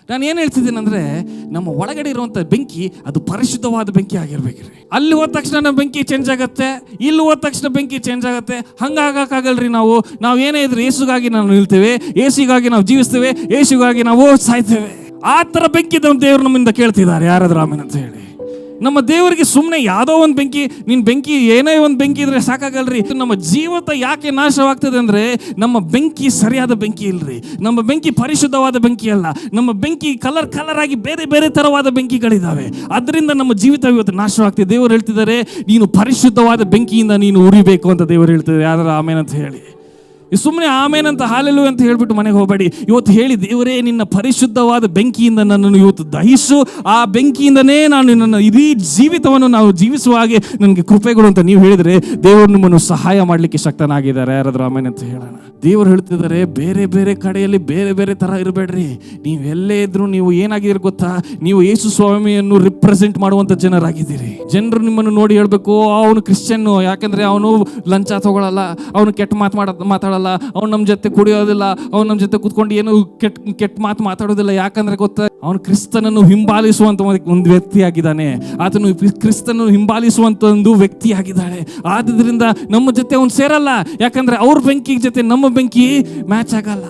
ನಾನು ಏನು ಹೇಳ್ತಿದ್ದೀನಿ ಅಂದರೆ, ನಮ್ಮ ಒಳಗಡೆ ಇರುವಂಥ ಬೆಂಕಿ ಅದು ಪರಿಶುದ್ಧವಾದ ಬೆಂಕಿ ಆಗಿರ್ಬೇಕ್ರಿ. ಅಲ್ಲಿ ಹೋದ ತಕ್ಷಣ ನಮ್ಮ ಬೆಂಕಿ ಚೇಂಜ್ ಆಗುತ್ತೆ, ಇಲ್ಲಿ ಹೋದ ತಕ್ಷಣ ಬೆಂಕಿ ಚೇಂಜ್ ಆಗುತ್ತೆ. ಹಂಗಾಗಕ್ಕಾಗಲ್ರಿ. ನಾವು ಏನೇ ಇದ್ರು ಯೇಸುಗಾಗಿ ನಾವು ನಿಲ್ತೇವೆ, ಯೇಸುಗಾಗಿ ನಾವು ಜೀವಿಸ್ತೇವೆ, ಯೇಸುಗಾಗಿ ನಾವು ಸಾಯ್ತೇವೆ. ಆ ಥರ ಬೆಂಕಿ ದೇವರು ನಮ್ಮಿಂದ ಕೇಳ್ತಿದ್ದಾರೆ. ಯಾರಾದ್ರೂ ಆಮೇಲೆ ಅಂತ ಹೇಳಿ. ನಮ್ಮ ದೇವರಿಗೆ ಸುಮ್ಮನೆ ಯಾವುದೋ ಒಂದು ಬೆಂಕಿ, ನಿನ್ನ ಬೆಂಕಿ ಏನೇ ಒಂದು ಬೆಂಕಿ ಇದ್ರೆ ಸಾಕಾಗಲ್ರಿ. ನಮ್ಮ ಜೀವಿತ ಯಾಕೆ ನಾಶವಾಗ್ತದೆ ಅಂದರೆ, ನಮ್ಮ ಬೆಂಕಿ ಸರಿಯಾದ ಬೆಂಕಿ ಇಲ್ರಿ. ನಮ್ಮ ಬೆಂಕಿ ಪರಿಶುದ್ಧವಾದ ಬೆಂಕಿ ಅಲ್ಲ. ನಮ್ಮ ಬೆಂಕಿ ಕಲರ್ ಆಗಿ ಬೇರೆ ಬೇರೆ ಥರವಾದ ಬೆಂಕಿಗಳಿದ್ದಾವೆ. ಅದರಿಂದ ನಮ್ಮ ಜೀವಿತ ಇವತ್ತು ನಾಶವಾಗ್ತದೆ. ದೇವರು ಹೇಳ್ತಿದ್ದಾರೆ, ನೀನು ಪರಿಶುದ್ಧವಾದ ಬೆಂಕಿಯಿಂದ ನೀನು ಉರಿಬೇಕು ಅಂತ ದೇವರು ಹೇಳ್ತಿದ್ದಾರೆ. ಯಾರು ಆಮೇನ್ ಅಂತ ಹೇಳಿ. ಸುಮ್ಮನೆ ಆಮೇನಂತ ಹಾಲೆಲು ಅಂತ ಹೇಳ್ಬಿಟ್ಟು ಮನೆಗೆ ಹೋಗಬೇಡಿ. ಇವತ್ತು ಹೇಳಿ, ದೇವರೇ ನಿನ್ನ ಪರಿಶುದ್ಧವಾದ ಬೆಂಕಿಯಿಂದ ನನ್ನನ್ನು ಇವತ್ತು ದಹಿಸು. ಆ ಬೆಂಕಿಯಿಂದನೇ ನಾನು ನನ್ನ ಇಡೀ ಜೀವಿತವನ್ನು ನಾವು ಜೀವಿಸುವ ಹಾಗೆ ನನಗೆ ಕೃಪೆಗಳು ಅಂತ ನೀವು ಹೇಳಿದರೆ, ದೇವರು ನಿಮ್ಮನ್ನು ಸಹಾಯ ಮಾಡಲಿಕ್ಕೆ ಶಕ್ತನಾಗಿದ್ದಾರೆ. ಯಾರಾದ್ರೂ ಆಮೇನ್ ಅಂತ ಹೇಳೋಣ. ದೇವರು ಹೇಳ್ತಿದ್ದಾರೆ, ಬೇರೆ ಬೇರೆ ಕಡೆಯಲ್ಲಿ ಬೇರೆ ಬೇರೆ ಥರ ಇರಬೇಡ್ರಿ. ನೀವೆಲ್ಲೇ ಇದ್ರು ನೀವು ಏನಾಗಿದ್ದೀರಿ ಗೊತ್ತಾ? ನೀವು ಯೇಸು ಸ್ವಾಮಿಯನ್ನು ರಿಪ್ರೆಸೆಂಟ್ ಮಾಡುವಂಥ ಜನರಾಗಿದ್ದೀರಿ. ಜನರು ನಿಮ್ಮನ್ನು ನೋಡಿ ಹೇಳಬೇಕು, ಅವನು ಕ್ರಿಶ್ಚಿಯನ್ನು, ಯಾಕೆಂದರೆ ಅವನು ಲಂಚ ತಗೊಳ್ಳಲ್ಲ, ಅವನು ಕೆಟ್ಟ ಮಾತಾಡಲ್ಲ, ಅವ್ನು ನಮ್ಮ ಜೊತೆ ಕುಡಿಯೋದಿಲ್ಲ, ಅವ್ನು ನಮ್ಮ ಜೊತೆ ಕೂತ್ಕೊಂಡು ಏನು ಕೆಟ್ಟ ಮಾತು ಮಾತಾಡೋದಿಲ್ಲ. ಯಾಕಂದ್ರೆ ಗೊತ್ತಾ, ಅವನು ಕ್ರಿಸ್ತನನ್ನು ಹಿಂಬಾಲಿಸುವಂತ ಒಂದು ವ್ಯಕ್ತಿಯಾಗಿದ್ದಾನೆ. ಆತನು ಕ್ರಿಸ್ತನನ್ನು ಹಿಂಬಾಲಿಸುವಂತ ಒಂದು ವ್ಯಕ್ತಿಯಾಗಿದ್ದಾಳೆ. ಆದ್ರಿಂದ ನಮ್ಮ ಜೊತೆ ಅವನು ಸೇರಲ್ಲ. ಯಾಕಂದ್ರೆ ಅವ್ರ ಬೆಂಕಿ ಜೊತೆ ನಮ್ಮ ಬೆಂಕಿ ಮ್ಯಾಚ್ ಆಗಲ್ಲ.